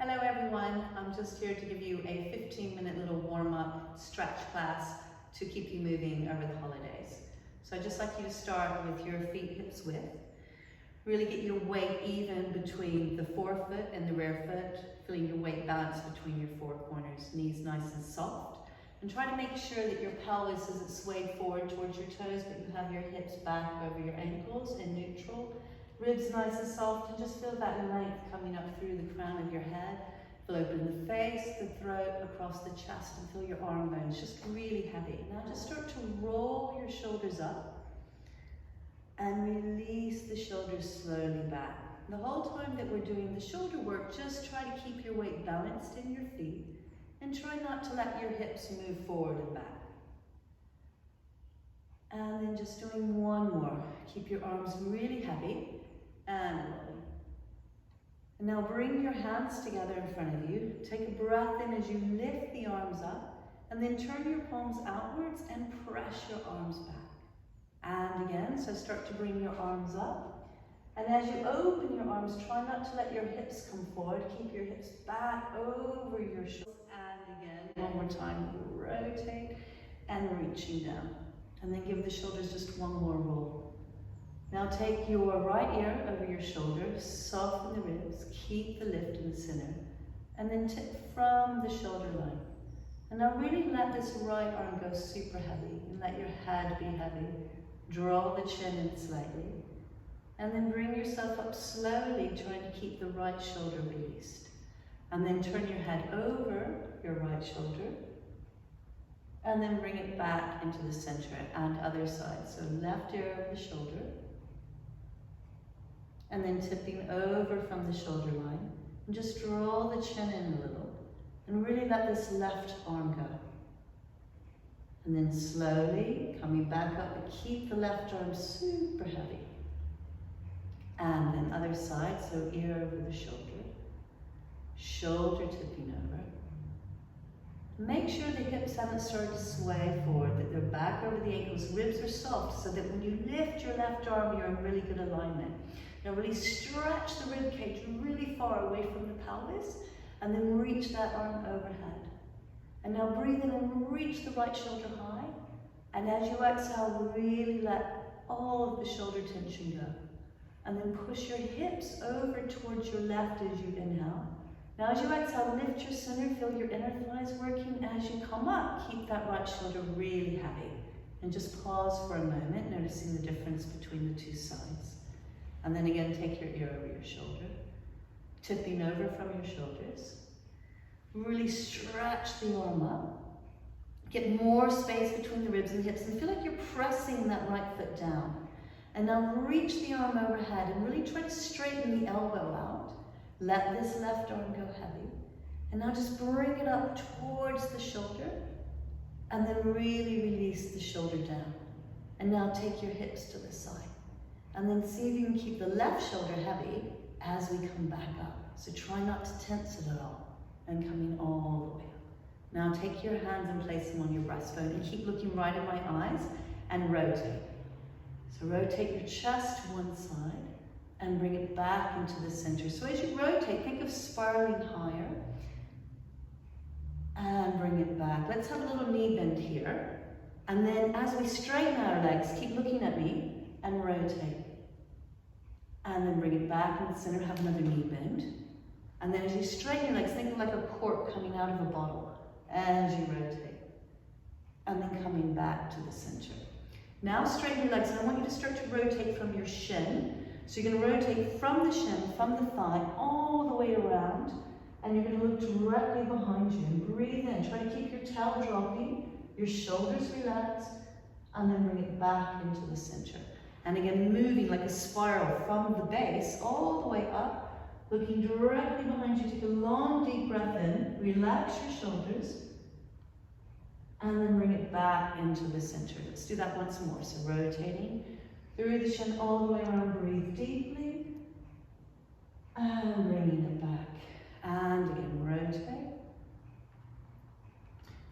Hello everyone, I'm just here to give you a 15-minute little warm-up stretch class to keep you moving over the holidays. So I'd just like you to start with your feet hips width. Really get your weight even between the forefoot and the rear foot, feeling your weight balance between your four corners, knees nice and soft. And try to make sure that your pelvis isn't swayed forward towards your toes, but you have your hips back over your ankles in neutral. Ribs nice and soft, and just feel that length coming up through the crown of your head. Feel open the face, the throat, across the chest, and feel your arm bones just really heavy. Now just start to roll your shoulders up and release the shoulders slowly back. The whole time that we're doing the shoulder work, just try to keep your weight balanced in your feet and try not to let your hips move forward and back. And then just doing one more. Keep your arms really heavy and rolling. And now bring your hands together in front of you. Take a breath in as you lift the arms up, and then turn your palms outwards and press your arms back. And again, so start to bring your arms up. And as you open your arms, try not to let your hips come forward. Keep your hips back over your shoulders. And again, one more time, rotate and reaching down. And then give the shoulders just one more roll. Now take your right ear over your shoulder, soften the ribs, keep the lift in the center, and then tip from the shoulder line. And now really let this right arm go super heavy, and let your head be heavy. Draw the chin in slightly, and then bring yourself up slowly, trying to keep the right shoulder released. And then turn your head over your right shoulder, and then bring it back into the center and other side. So left ear over the shoulder, and then tipping over from the shoulder line. And just draw the chin in a little, and really let this left arm go. And then slowly coming back up, but keep the left arm super heavy. And then other side, so ear over the shoulder, shoulder tipping over. Make sure the hips haven't started to sway forward, that they're back over the ankles, ribs are soft, so that when you lift your left arm, you're in really good alignment. Now really stretch the rib cage really far away from the pelvis, and then reach that arm overhead. And now breathe in and reach the right shoulder high, and as you exhale, really let all of the shoulder tension go. And then push your hips over towards your left as you inhale. Now as you exhale, lift your center, feel your inner thighs working. As you come up, keep that right shoulder really heavy. And just pause for a moment, noticing the difference between the two sides. And then again, take your ear over your shoulder, tipping over from your shoulders. Really stretch the arm up. Get more space between the ribs and hips, and feel like you're pressing that right foot down. And now reach the arm overhead and really try to straighten the elbow out. Let this left arm go heavy. And now just bring it up towards the shoulder, and then really release the shoulder down. And now take your hips to the side. And then see if you can keep the left shoulder heavy as we come back up. So try not to tense it at all. And coming all the way up. Now take your hands and place them on your breastbone, and keep looking right in my eyes and rotate. So rotate your chest to one side and bring it back into the center. So as you rotate, think of spiraling higher and bring it back. Let's have a little knee bend here. And then as we straighten our legs, keep looking at me and rotate. And then bring it back in the center, have another knee bend. And then as you straighten your legs, think of like a cork coming out of a bottle as you rotate. And then coming back to the center. Now straighten your legs, and I want you to start to rotate from your shin. So you're going to rotate from the shin, from the thigh, all the way around. And you're going to look directly behind you and breathe in. Try to keep your tail dropping, your shoulders relaxed, and then bring it back into the center. And again, moving like a spiral from the base all the way up. Looking directly behind you, take a long deep breath in, relax your shoulders, and then bring it back into the center. Let's do that once more. So rotating through the chin all the way around, breathe deeply, and bringing it back. And again, rotate.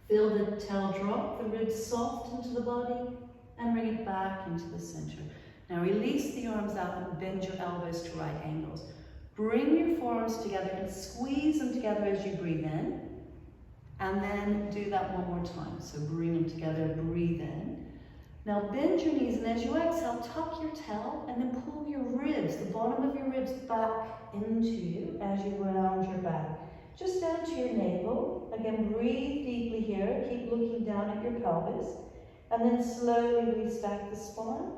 Feel the tail drop, the ribs soft into the body, and bring it back into the center. Now release the arms out and bend your elbows to right angles. Bring your forearms together and squeeze them together as you breathe in. And then do that one more time. So bring them together, breathe in. Now bend your knees, and as you exhale, tuck your tail and then pull your ribs, the bottom of your ribs back into you as you round your back. Just down to your navel. Again, breathe deeply here. Keep looking down at your pelvis. And then slowly release back the spine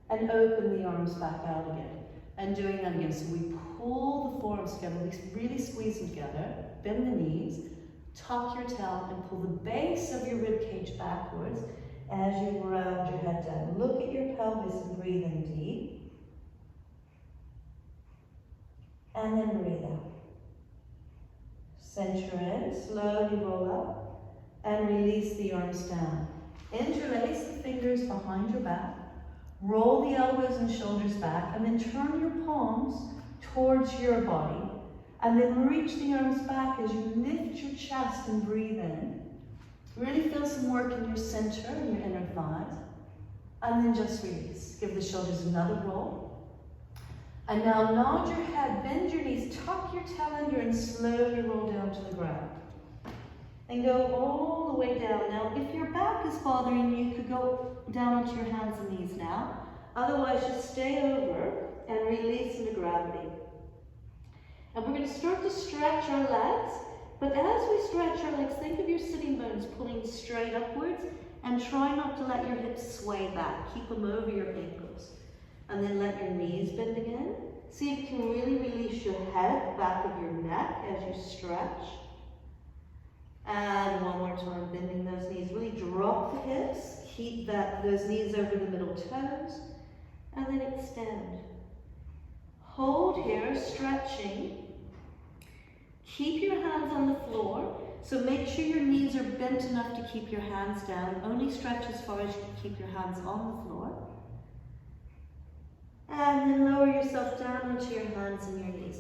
and open the arms back out again. And doing that again. So we pull the forearms together, we really squeeze them together, bend the knees, tuck your tail and pull the base of your rib cage backwards as you round your head down. Look at your pelvis and breathe in deep. And then breathe out. Center in, slowly roll up and release the arms down. Interlace the fingers behind your back. Roll the elbows and shoulders back, and then turn your palms towards your body. And then reach the arms back as you lift your chest and breathe in. Really feel some work in your center and your inner thighs. And then just release. Give the shoulders another roll. And now nod your head, bend your knees, tuck your tail under and slowly roll down to the ground. And go all the way down. Now, if your back is bothering you, you could go down onto your hands and knees now. Otherwise, just stay over and release into gravity. And we're going to start to stretch our legs. But as we stretch our legs, think of your sitting bones pulling straight upwards and try not to let your hips sway back. Keep them over your ankles. And then let your knees bend again. See if you can really release your head, back of your neck as you stretch. And one more time, bending those knees. Really drop the hips. Keep those knees over the middle toes. And then extend. Hold here, stretching. Keep your hands on the floor. So make sure your knees are bent enough to keep your hands down. Only stretch as far as you can keep your hands on the floor. And then lower yourself down onto your hands and your knees.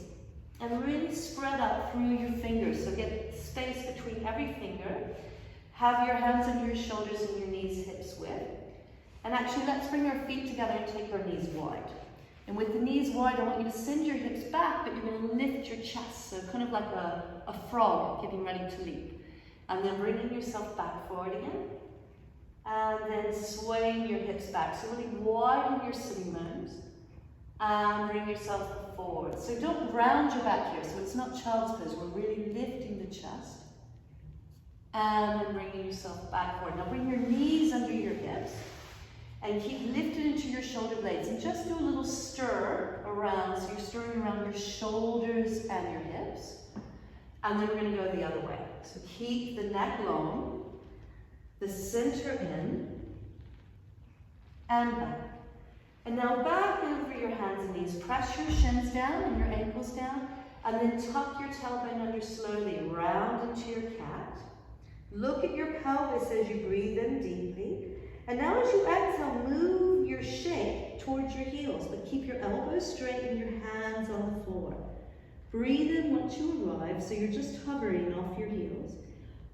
And really spread out through your fingers. So get space between every finger. Have your hands under your shoulders and your knees hips width. And actually, let's bring our feet together and take our knees wide. And with the knees wide, I want you to send your hips back, but you're going to lift your chest. So kind of like a frog getting ready to leap. And then bringing yourself back forward again. And then swaying your hips back. So really widen your sitting bones. And bring yourself forward. So don't round your back here. So it's not child's pose. We're really lifting the chest. And then bringing yourself back forward. Now bring your knees under your hips. And keep lifted into your shoulder blades. And just do a little stir around. So you're stirring around your shoulders and your hips. And then we're going to go the other way. So keep the neck long. The center in. And back. And now back over your hands and knees. Press your shins down and your ankles down. And then tuck your tailbone under slowly. Round into your cat. Look at your pelvis as you breathe in deeply. And now as you exhale, move your shape towards your heels. But keep your elbows straight and your hands on the floor. Breathe in once you arrive. So you're just hovering off your heels.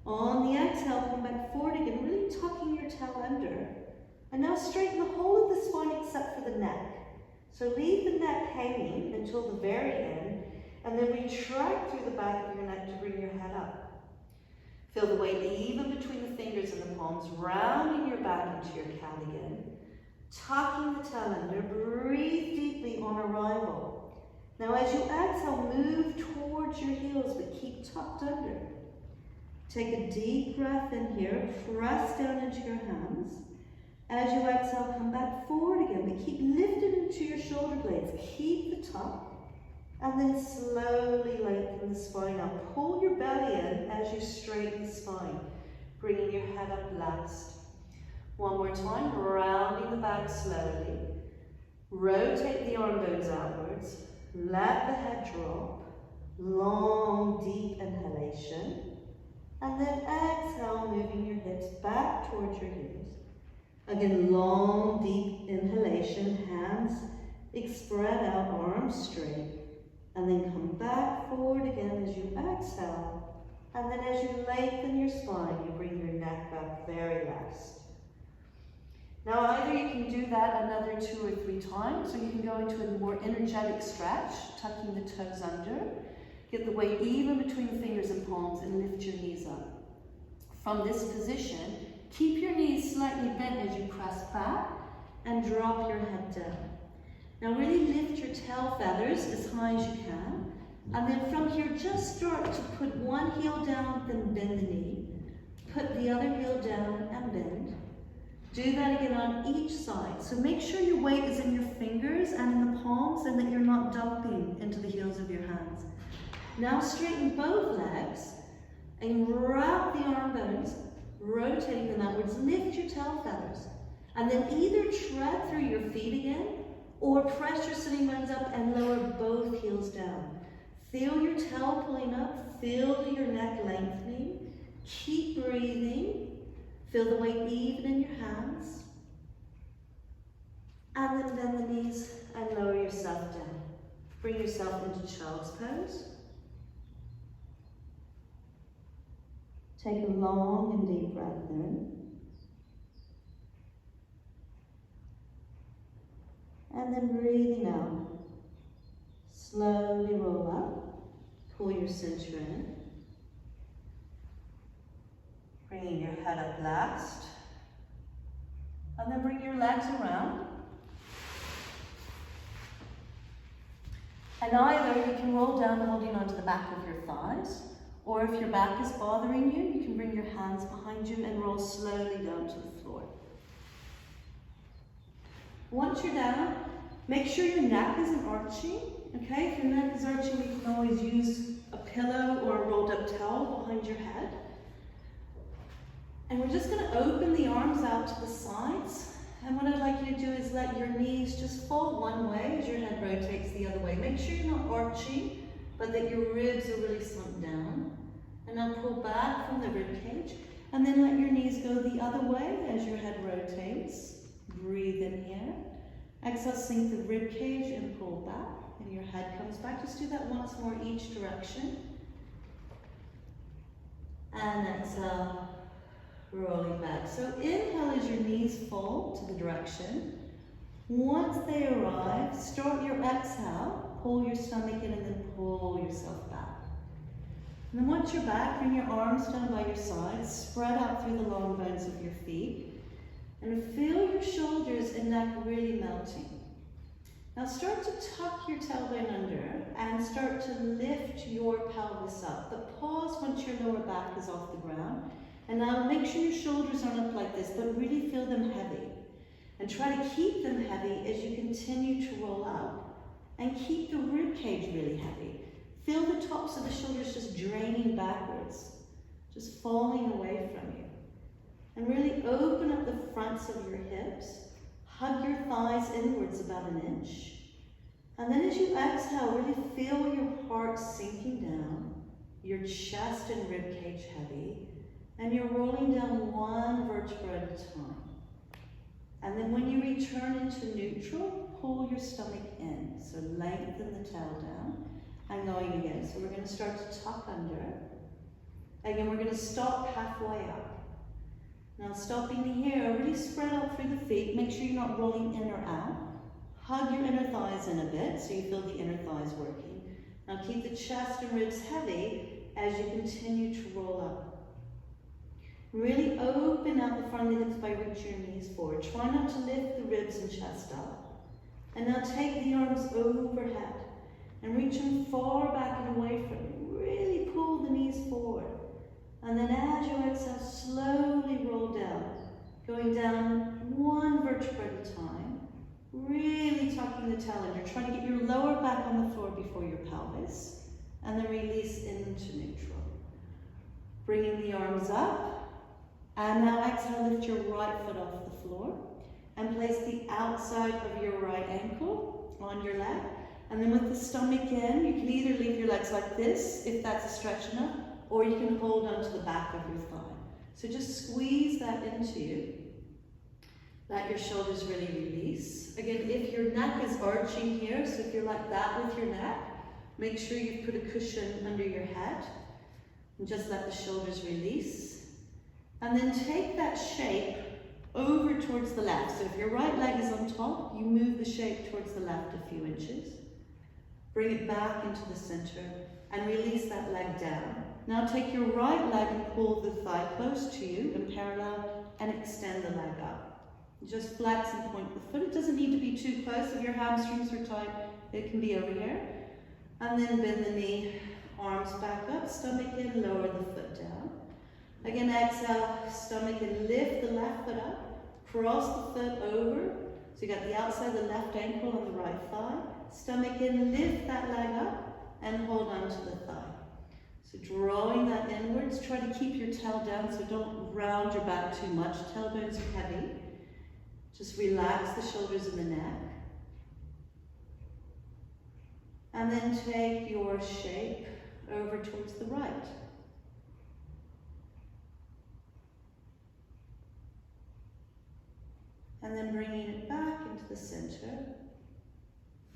On the exhale, come back forward again. Really tucking your tail under. And now straighten the whole of the spine except for the neck. So leave the neck hanging until the very end, and then retract through the back of your neck to bring your head up. Feel the weight even between the fingers and the palms, rounding your back into your cat again. Tucking the tail under, breathe deeply on arrival. Now as you exhale, move towards your heels, but keep tucked under. Take a deep breath in here, press down into your hands. As you exhale, come back forward again, but keep lifted into your shoulder blades. Keep the tuck, and then slowly lengthen the spine up. Pull your belly in as you straighten the spine, bringing your head up last. One more time, rounding the back slowly. Rotate the arm bones outwards. Let the head drop. Long, deep inhalation. And then exhale, moving your hips back towards your heels. Again, long, deep inhalation, hands spread out, arms straight. And then come back forward again as you exhale. And then as you lengthen your spine, you bring your neck back very last. Now either you can do that another 2 or 3 times, or you can go into a more energetic stretch, tucking the toes under. Get the weight even between the fingers and palms and lift your knees up. From this position, keep your knees slightly bent as you press back and drop your head down. Now really lift your tail feathers as high as you can. And then from here, just start to put one heel down, then bend the knee. Put the other heel down and bend. Do that again on each side. So make sure your weight is in your fingers and in the palms and that you're not dumping into the heels of your hands. Now straighten both legs and wrap the arm bones, rotating them outwards. Lift your tail feathers. And then either tread through your feet again or press your sitting bones up and lower both heels down. Feel your tail pulling up, feel your neck lengthening. Keep breathing. Feel the weight even in your hands. And then bend the knees and lower yourself down. Bring yourself into child's pose. Take a long and deep breath in. And then breathing out. Slowly roll up. Pull your center in. Bringing your head up last. And then bring your legs around. And either you can roll down holding onto the back of your thighs, or if your back is bothering you, you can bring your hands behind you and roll slowly down to the floor. Once you're down, make sure your neck isn't arching. Okay, if your neck is arching, you can always use a pillow or a rolled up towel behind your head. And we're just going to open the arms out to the sides. And what I'd like you to do is let your knees just fall one way as your head rotates the other way. Make sure you're not arching, but that your ribs are really slumped down. And now pull back from the rib cage. And then let your knees go the other way as your head rotates. Breathe in here. Exhale, sink the rib cage and pull back. And your head comes back. Just do that once more each direction. And exhale. Rolling back. So inhale as your knees fall to the direction. Once they arrive, start your exhale, pull your stomach in and then pull yourself back. And then once you're back, bring your arms down by your sides, spread out through the long bones of your feet, and feel your shoulders and neck really melting. Now start to tuck your tailbone under and start to lift your pelvis up. But pause once your lower back is off the ground. And now make sure your shoulders aren't up like this, but really feel them heavy. And try to keep them heavy as you continue to roll out. And keep the rib cage really heavy. Feel the tops of the shoulders just draining backwards, just falling away from you. And really open up the fronts of your hips. Hug your thighs inwards about an inch. And then as you exhale, really feel your heart sinking down, your chest and rib cage heavy. And you're rolling down one vertebra at a time. And then when you return into neutral, pull your stomach in. So lengthen the tail down. And going again. So we're going to start to tuck under. Again, we're going to stop halfway up. Now stopping here, really spread out through the feet. Make sure you're not rolling in or out. Hug your inner thighs in a bit so you feel the inner thighs working. Now keep the chest and ribs heavy as you continue to roll up. Really open out the front of the hips by reaching your knees forward. Try not to lift the ribs and chest up. And now take the arms overhead and reach them far back and away from you. Really pull the knees forward. And then as you exhale, slowly roll down. Going down one vertebra at a time. Really tucking the tail under. Try to get your lower back on the floor before your pelvis. And then release into neutral. Bringing the arms up. And now exhale, lift your right foot off the floor and place the outside of your right ankle on your leg. And then with the stomach in, you can either leave your legs like this, if that's a stretch enough, or you can hold onto the back of your thigh. So just squeeze that into you. Let your shoulders really release. Again, if your neck is arching here, so if you're like that with your neck, make sure you put a cushion under your head and just let the shoulders release. And then take that shape over towards the left. So if your right leg is on top, you move the shape towards the left a few inches. Bring it back into the center and release that leg down. Now take your right leg and pull the thigh close to you and parallel and extend the leg up. Just flex and point the foot. It doesn't need to be too close. If your hamstrings are tight, it can be over here. And then bend the knee, arms back up, stomach in, lower the foot down. Again, exhale, stomach in, lift the left foot up, cross the foot over. So you got the outside of the left ankle on the right thigh. Stomach in, lift that leg up and hold on to the thigh. So drawing that inwards, try to keep your tail down, so don't round your back too much. Tailbones are heavy. Just relax the shoulders and the neck. And then take your shape over towards the right. And then bringing it back into the center.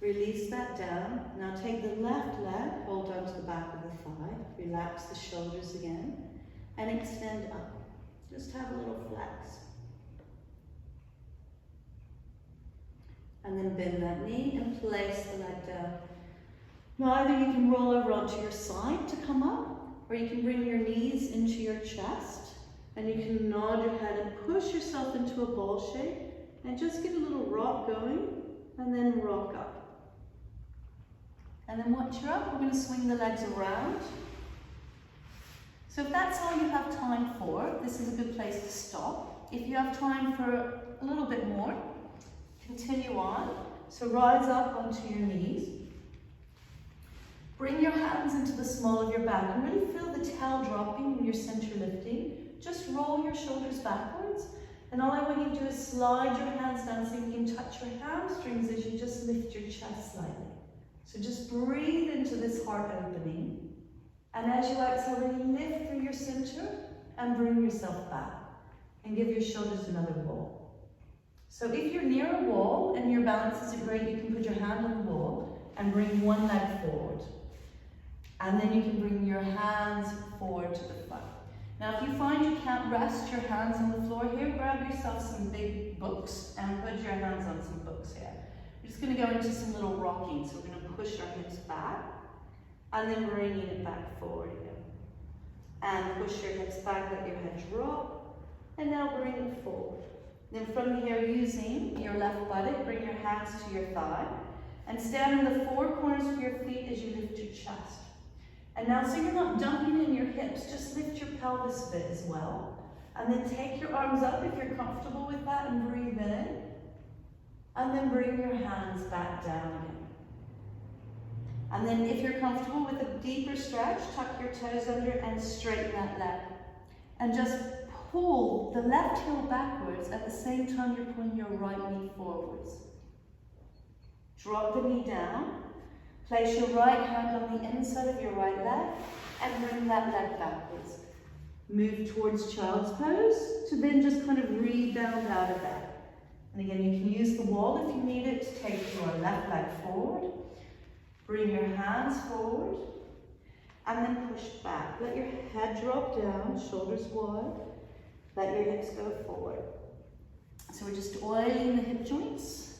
Release that down. Now take the left leg, hold on to the back of the thigh. Relax the shoulders again. And extend up. Just have a little flex. And then bend that knee and place the leg down. Now either you can roll over onto your side to come up, or you can bring your knees into your chest, and you can nod your head and push yourself into a ball shape, and just get a little rock going, and then rock up. And then once you're up, we're going to swing the legs around. So if that's all you have time for, this is a good place to stop. If you have time for a little bit more, continue on. So rise up onto your knees. Bring your hands into the small of your back and really feel the tail dropping and your center lifting. Just roll your shoulders backwards. And all I want you to do is slide your hands down so you can touch your hamstrings as you just lift your chest slightly. So just breathe into this heart opening. And as you exhale, really lift through your center and bring yourself back. And give your shoulders another roll. So if you're near a wall and your balance isn't great, you can put your hand on the wall and bring one leg forward. And then you can bring your hands forward to the front. Now if you find you can't rest your hands on the floor here, grab yourself some big books and put your hands on some books here. We're just going to go into some little rocking. So we're going to push our hips back and then bringing it back forward again. And push your hips back, let your head drop. And now bring it forward. Then from here, using your left buttock, bring your hands to your thigh. And stand in the four corners of your feet as you lift your chest. And now, so you're not dumping in your hips, just lift your pelvis a bit as well. And then take your arms up if you're comfortable with that and breathe in. And then bring your hands back down again. And then if you're comfortable with a deeper stretch, tuck your toes under and straighten that leg. And just pull the left heel backwards at the same time you're pulling your right knee forwards. Drop the knee down. Place your right hand on the inside of your right leg and bring that leg backwards. Move towards child's pose to then just kind of rebound out of that. And again, you can use the wall if you need it to take your left leg forward. Bring your hands forward and then push back. Let your head drop down, shoulders wide. Let your hips go forward. So we're just oiling the hip joints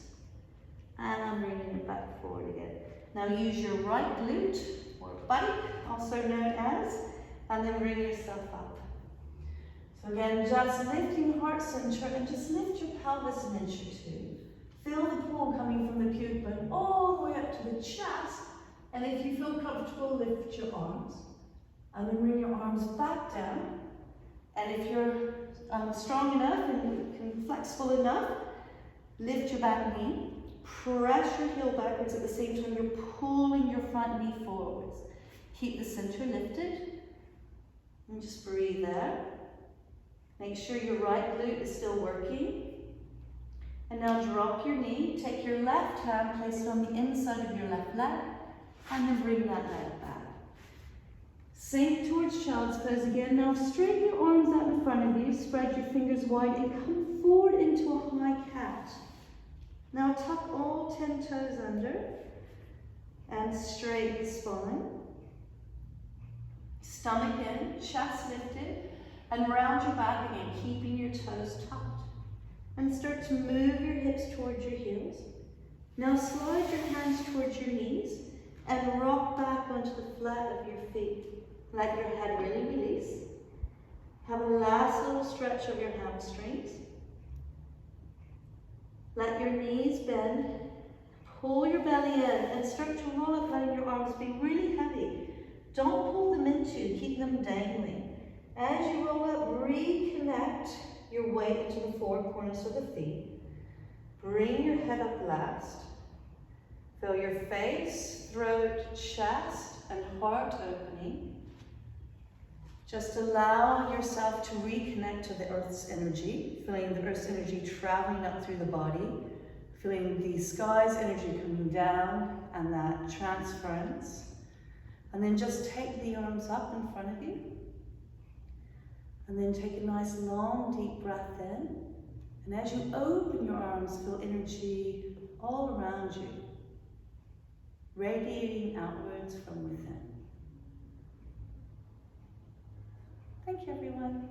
and I'm bringing it back forward again. Now use your right glute or buttock, also known as, and then bring yourself up. So again, just lifting the heart center and just lift your pelvis an inch or two. Feel the pull coming from the pubic bone all the way up to the chest. And if you feel comfortable, lift your arms. And then bring your arms back down. And if you're strong enough and flexible enough, lift your back knee. Press your heel backwards at the same time you're pulling your front knee forwards. Keep the center lifted. And just breathe there. Make sure your right glute is still working. And now drop your knee. Take your left hand, place it on the inside of your left leg, and then bring that leg back. Sink towards child's pose again. Now straighten your arms out in front of you. Spread your fingers wide and come forward into a high cat. Now tuck all 10 toes under and straighten the spine. Stomach in, chest lifted, and round your back again, keeping your toes tucked. And start to move your hips towards your heels. Now slide your hands towards your knees and rock back onto the flat of your feet. Let your head really release. Have a last little stretch of your hamstrings. Let your knees bend. Pull your belly in and start to roll up, letting your arms be really heavy. Don't pull them into, keep them dangling. As you roll up, reconnect your weight into the four corners of the feet. Bring your head up last. Feel your face, throat, chest, and heart opening. Just allow yourself to reconnect to the earth's energy, feeling the earth's energy traveling up through the body, feeling the sky's energy coming down and that transference. And then just take the arms up in front of you. And then take a nice long deep breath in. And as you open your arms, feel energy all around you, radiating outwards from within. Thank you, everyone.